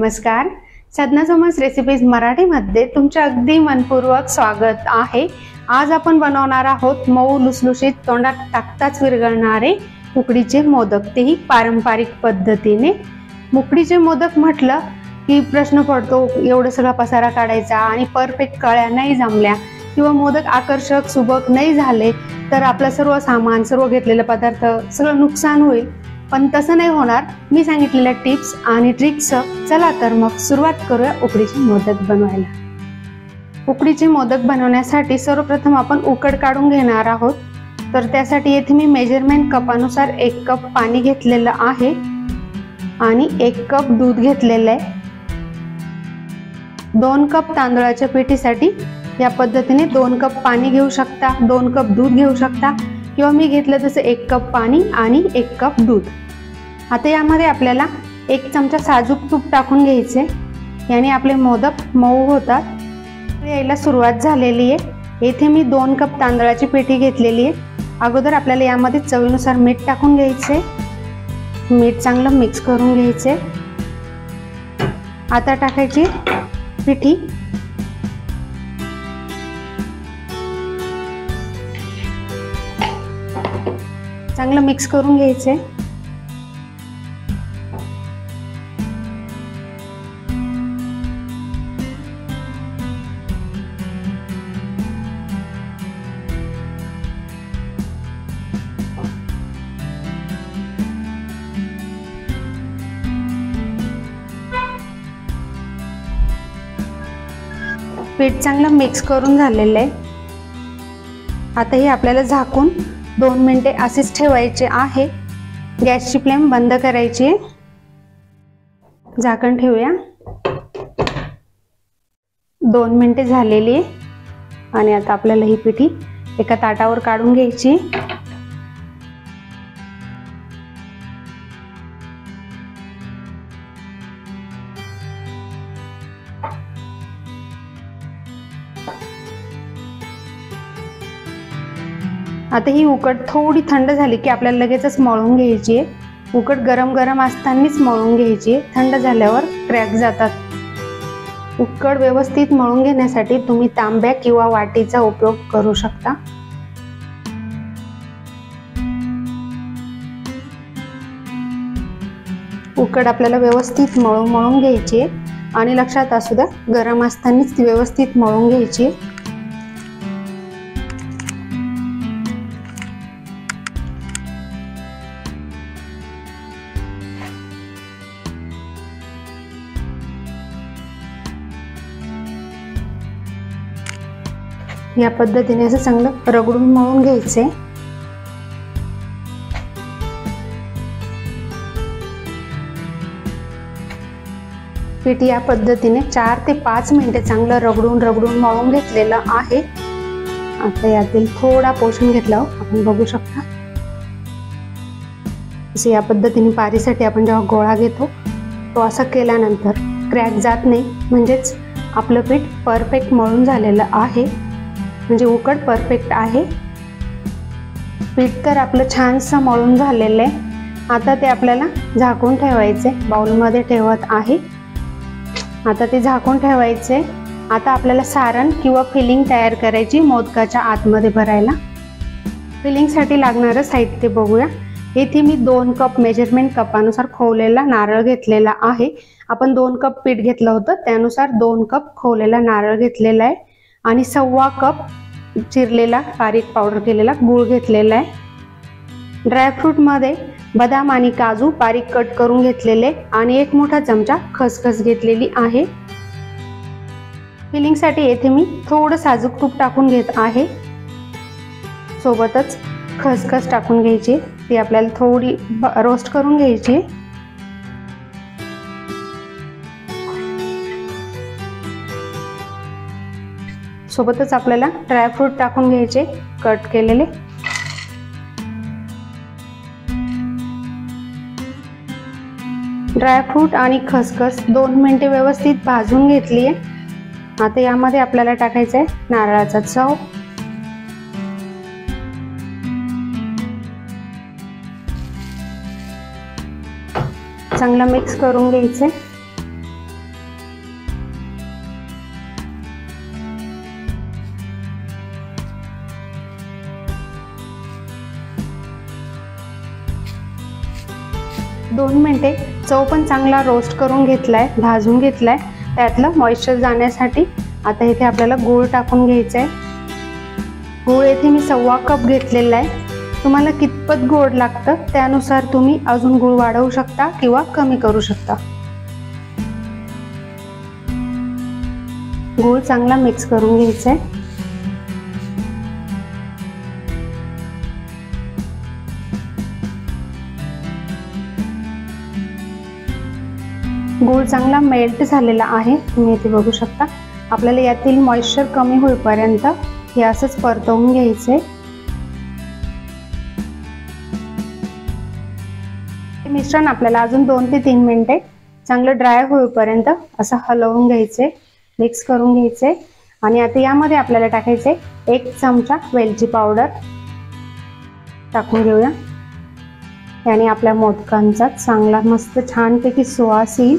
नमस्कार. साधना समज रेसिपीज मराठीमध्ये तुमचे अगदी मनपूर्वक स्वागत आहे. आज आपण बनवणार आहोत मऊ लुसलुशीत तोंडात टाकताच विरघळणारे उकडीचे मोदक, तेही पारंपरिक पद्धतीने. उकडीचे मोदक म्हटलं की प्रश्न पडतो, एवढं सगळा पसारा काढायचा आणि परफेक्ट कळ्या नाही जमल्या किंवा मोदक आकर्षक सुबक नाही झाले तर आपलं सर्व सामान, सर्व घेतलेले पदार्थ सगळं नुकसान होईल. पण तसं नाही होणार. मी सांगितलेल्या टिप्स आणि ट्रिक्स. चला तर मग सुरुवात करूया उकडीचे मोदक बनवायला. उकडीचे मोदक बनवण्यासाठी सर्वप्रथम आपण उकड काढून घेणार आहोत. तर त्यासाठी येथे मी मेजरमेंट कपानुसार 1 कप पाणी घेतलेलं आहे आणि 1 कप दूध घेतलेलं आहे. 2 कप तांदळाच्या पिठीसाठी या पद्धतीने 2 कप पाणी घेऊ शकता, 2 कप दूध घेऊ शकता किंवा मी घेतलं तसं 1 कप पाणी आणि 1 कप दूध. आता यामध्ये आपल्याला 1 चमचा साजूक तूप टाकून घ्यायचे. याने आपले मोदक मऊ होतात. यायला सुरुवात झालेली आहे. येथे मी 2 कप तांदळाची पिठी घेतलेली आहे. अगोदर आपल्याला यामध्ये चवीनुसार मीठ टाकून घ्यायचे. मीठ चांगलं मिक्स करून घ्यायचे. आता टाकायची पिठी. चांगलं मिक्स करून घ्यायचे. पीठ चांगलं मिक्स करून झालेलं आहे. आता हे आपल्याला झाकून 2 मिनिटे असेच ठेवायचे आहे. गॅसची फ्लेम बंद करायची. झाकण ठेवूया. 2 मिनिटे झालेली आहे आणि आता आपल्याला ही पिठी एका ताटावर काढून घ्यायची. आता ही उकड थोडी थंड झाली की आपल्याला लगेचच मळून घ्यायची आहे. उकड गरम गरम असतानाच मळून घ्यायची आहे. थंड झाल्यावर क्रॅक जातात. उकड व्यवस्थित मळून घेण्यासाठी तुम्ही तांब्या किंवा वाटीचा उपयोग करू शकता. उकड आपल्याला व्यवस्थित मळून घ्यायची आहे आणि लक्षात असू द्या, गरम असतानाच ती व्यवस्थित मळून घ्यायची. या पद्धतीने असं चांगलं रगडून मळून घ्यायचे. पीठ या पद्धतीने 4 ते 5 मिनिटे चांगलं रगडून मळून घेतलेलं आहे. आता यातील थोडा पोषण घेतला आपण बघू शकता. असे या पद्धतीने पारीसाठी आपण जेव्हा गोळा घेतो तो असं केल्यानंतर क्रॅक जात नाही, म्हणजेच आपलं पीठ परफेक्ट मळून झालेलं आहे, म्हणजे उकड परफेक्ट आहे. पीठ तर आपलं छानसं मळून झालेलं आहे. आता ते आपल्याला झाकून ठेवायचे. बाउलमध्ये ठेवत आहे. आता ते झाकून ठेवायचे. आता आपल्याला सारण किंवा फिलिंग तयार करायची मोदकाच्या आतमध्ये भरायला. फिलिंगसाठी लागणारं साहित्य बघूया. येथे मी 2 कप मेजरमेंट कपानुसार खोवलेला नारळ घेतलेला आहे. आपण 2 कप पीठ घेतलं होतं त्यानुसार 2 कप खोवलेला नारळ घेतलेला आहे आणि 1.25 कप चिरलेला बारीक पावडर केलेला गूळ घेतलेला आहे. ड्रायफ्रूट मध्ये बदाम आणि काजू बारीक कट करून घेतलेले आणि 1 मोठा चमचा खसखस घेतलेली आहे. फिलिंगसाठी येथे मी थोडं साजूक तूप टाकून घेत आहे. सोबतच खसखस टाकून घ्यायची. ती आपल्याला थोडी रोस्ट करून घ्यायची. सोबतच आपल्याला ड्रायफ्रूट टाकून घ्यायचे कट केलेले. ड्रायफ्रूट आणि खसखस 2 मिनिटे व्यवस्थित भाजून घेतली आहे. आता यामध्ये आपल्याला टाकायचं आहे नारळाचा चव, चांगला मिक्स करून घ्यायचे. 2 मिनिटे चव पण चांगला रोस्ट करून घेतलाय, भाजून घेतलाय त्यातलं मॉइश्चर जाण्यासाठी. आता इथे आपल्याला गूळ टाकून घ्यायचा आहे. गूळ येथे मी 1.25 कप घेतलेला आहे. तुम्हाला कितपत गोड लागतं त्यानुसार तुम्ही अजून गूळ वाढवू शकता किंवा कमी करू शकता. गूळ चांगला मिक्स करून घ्यायचा आहे. गूळ चांगला मेल्ट झालेला आहे, तुम्ही इथे बघू शकता. आपल्याला यातील मॉइश्चर कमी होईपर्यंत हे असंच परतवून घ्यायचंय. हे मिश्रण आपल्याला अजून 2 ते 3 मिनिटे चांगलं ड्राय होईपर्यंत असं हलवून घ्यायचंय, मिक्स करून घ्यायचंय. आणि आता यामध्ये आपल्याला टाकायचे 1 चमचा वेलची पावडर टाकून घेऊया. याने आपल्या मोदकांचा चांगला मस्त छानपैकी सुवास येईल,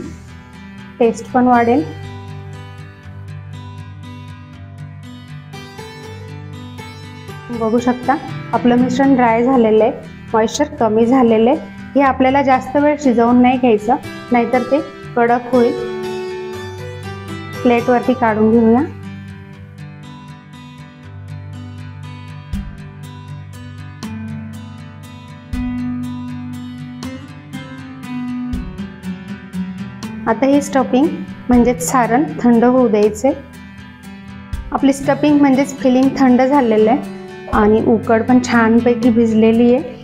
टेस्ट पण वाढेल. बघू शकता आपलं मिश्रण ड्राय झालेलं आहे, मॉइश्चर कमी झालेलं आहे. हे आपल्याला जास्त वेळ शिजवून नाही घ्यायचं, नाहीतर ते कडक होईल. प्लेटवरती काढून घेऊया. आता हे स्टफिंग म्हणजेच सारण थंड होऊ द्यायचे. आपली स्टफिंग म्हणजेच फिलिंग थंड झालेलं आहे आणि उकड पण छानपैकी भिजलेली आहे.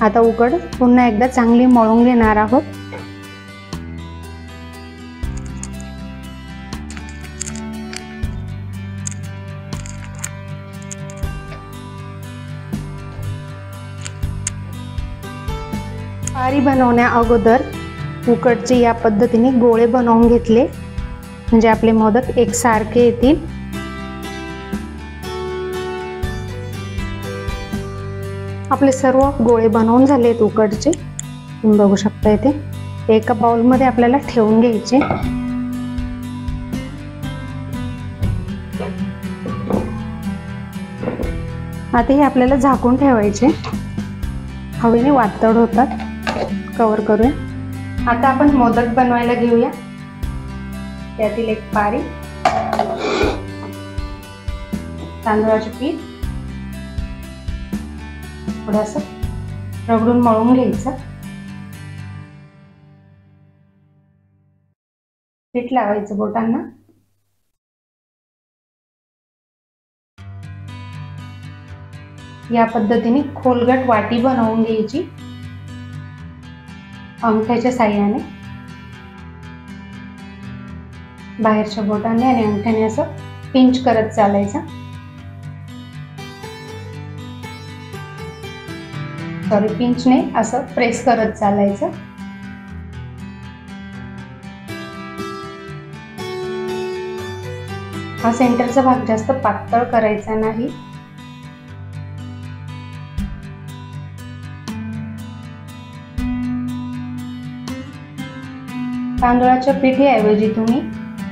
आता उकड पुन्हा एकदा चांगली मळून घेणार आहोत. पारी बनवण्या अगोदर उकडचे या पद्धतीने गोळे बनवून घेतले म्हणजे आपले मोदक एकसारखे येतील. आपले सर्व गोळे बनवून झालेत उकडचे, तुम्ही बघू शकता. इथे एका बाउलमध्ये आपल्याला ठेवून घ्यायचे. आता हे आपल्याला झाकून ठेवायचे, हवेने वातड होतात. कव्हर करूया. आता आपण मोदक बनवायला घेऊया. त्यातील एक पारी तांदळाचे पीठ थोडंसं रगडून मळून घ्यायचं. पीठ लावायचं बोटांना. या पद्धतीने खोलगट वाटी बनवून घ्यायची अंगठ्याच्या साहाय्याने. बाहेरच्या बोटाने आणि अंगठ्याने असं पिंच करत चालायचं. सॉरी, पिंचने असं प्रेस करत चालायचं. हा सेंटरचा भाग जास्त पातळ करायचा नाही. तांदळाच्या पिठीऐवजी तुम्ही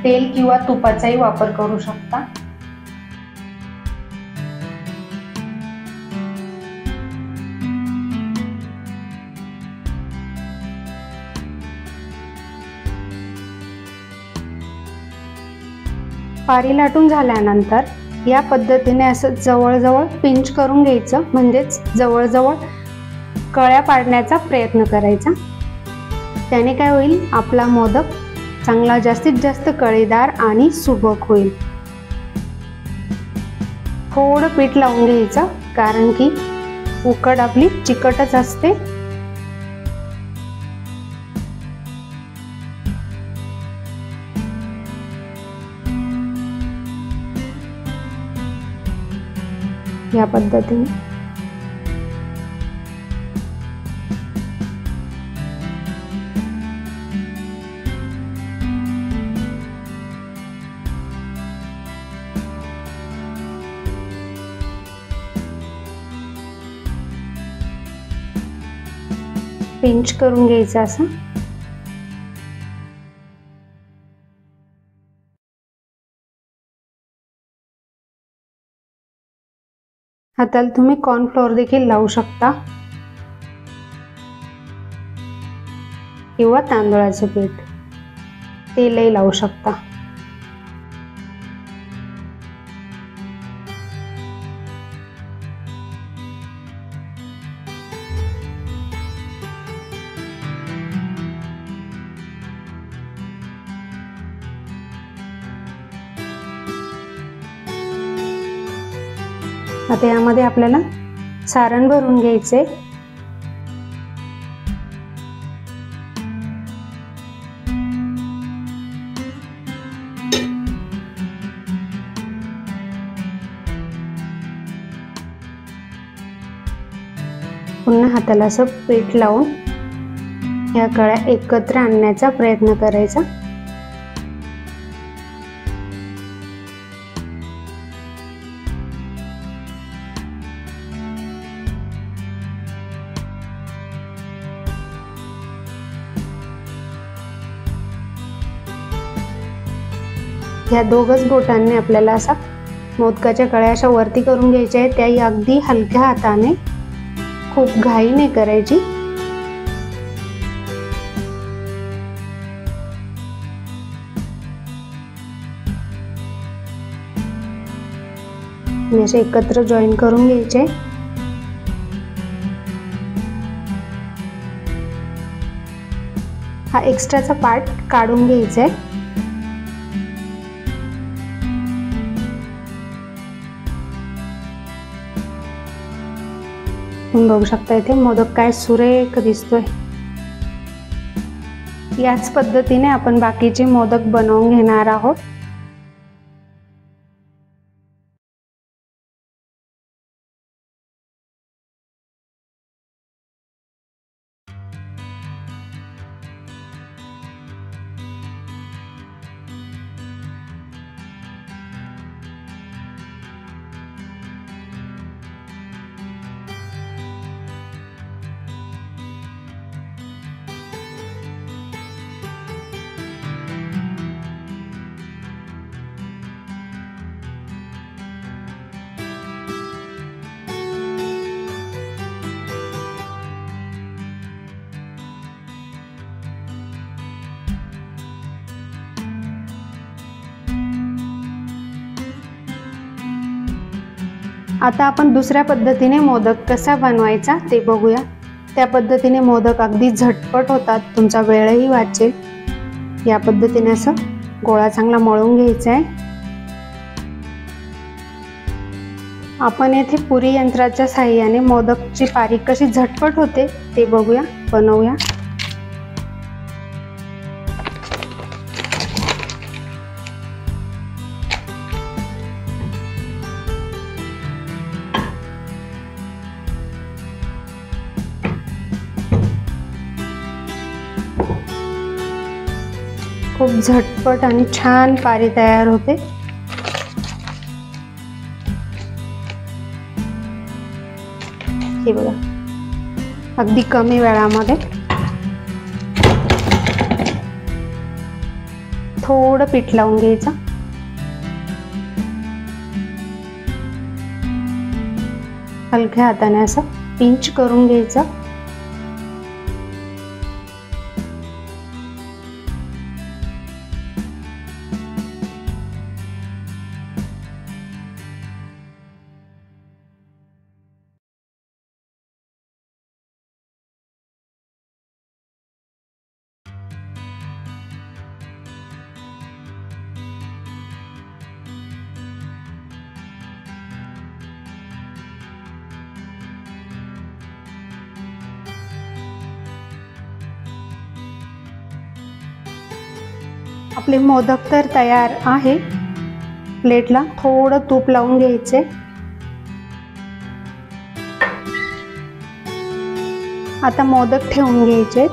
तेल किंवा तुपाचाही वापर करू शकता. पारी लाटून झाल्यानंतर या पद्धतीने असं जवळजवळ पिंच करून घ्यायचं, म्हणजेच जवळजवळ कळ्या पाडण्याचा प्रयत्न करायचा. त्याने काय होईल, आपला मोदक चांगला जास्तीत जास्त कळीदार आणि सुबक होईल. थोडं पीठ लावून घ्यायचं, कारण की उकड आपली चिकटच असते. या पद्धतीने पिंच करून घ्यायचं असं. हाताला तुम्ही कॉर्नफ्लोअर देखील लावू शकता. किंवा तांदळाचं पीठ तेलही लावू शकता। आता यामध्ये आपल्याला सारण भरून घ्यायचे। पुन्हा हाताला असं पीठ लावून या कळ्या एकत्र आणण्याचा प्रयत्न करायचा। ह्या दोघच बोटांनी आपल्याला असा मोदकाच्या कळ्या अशा वरती करून घ्यायच्या आहेत, त्याही अगदी हलक्या हाताने, खूप घाई नाही करायची। असे एकत्र जॉईन करून घ्यायचे। हा एक्स्ट्राचा पार्ट काढून घ्यायचा आहे। तुम्ही बघू शकता इथे मोदक काय सुरेख दिसतोय। याच पद्धतीने आपण बाकीचे मोदक बनवून घेणार आहोत। आता आपण दुसऱ्या पद्धतीने मोदक कसा बनवायचा ते बघूया। त्या पद्धतीने मोदक अगदी झटपट होतात, तुमचा वेळही वाचेल। या पद्धतीने असं गोळा चांगला मळून घ्यायचा आहे। आपण येथे पुरी यंत्राच्या साहाय्याने मोदकची पारी कशी झटपट होते ते बघूया, बनवूया। खूप झटपट आणि छान पारी तयार होते। हे बघा, अगदी कमी वेळामध्ये। थोडं पीठ लावून घ्यायचं, हलक्या हाताने असं पिंच करून घ्यायचं। आपले मोदक तर तयार आहे। प्लेटला थोडं तूप लावून घ्यायचे। आता मोदक ठेवून घ्यायचे।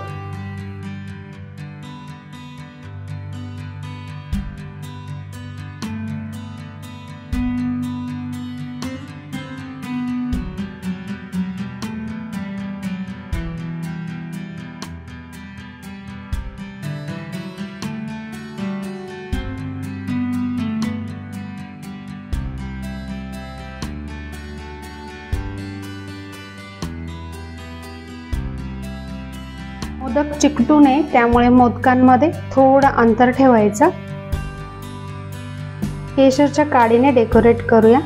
मोदक चिकटू नये त्यामुळे मोदकांमध्ये थोडं अंतर ठेवायचं। केशरच्या काडीने डेकोरेट करूया,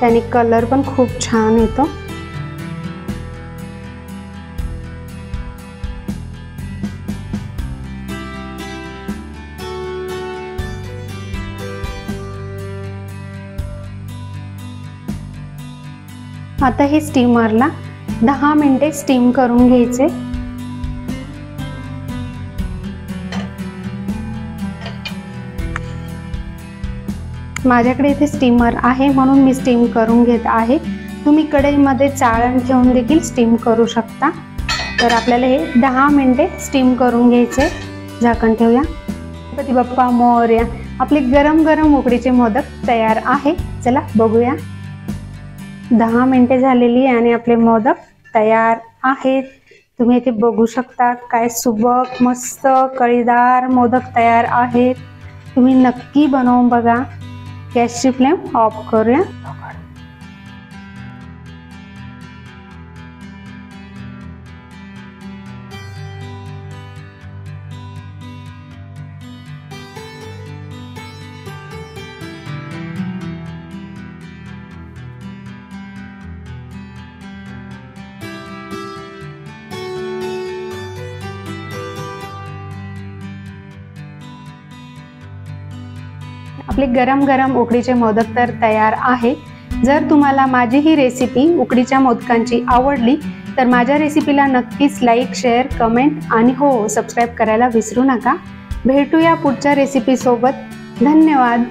त्याने कलर पण खूप छान येतो। आता हे स्टीमरला 10 मिनिटे स्टीम करून घ्यायचे। माझ्याकडे इथे स्टीमर आहे म्हणून मी स्टीम करून घेत आहे। तुम्ही कढईमध्ये चाळण ठेवून देखील स्टीम करू शकता। तर आपल्याला हे 10 मिनिटे स्टीम करून घ्यायचे। झाकण ठेवूया। गणपती बाप्पा मोरया। आपले गरम गरम उकडीचे मोदक तयार आहे। चला बघूया। 10 मिनिटे झालेली आणि आपले मोदक तयार आहेत। तुम्ही इथे बघू शकता काय सुबक मस्त कळीदार मोदक तयार आहेत। तुम्ही नक्की बनवून बघा। गॅसची फ्लेम ऑफ करूया। आपले गरम गरम उकडीचे मोदक तर तयार आहे। जर तुम्हाला माझी ही रेसिपी उकडीच्या मोदकांची आवडली तर माझ्या रेसिपीला नक्कीच लाईक, शेअर, कमेंट आणि हो सबस्क्राईब करायला विसरू नका। भेटूया पुढच्या रेसिपी सोबत। धन्यवाद।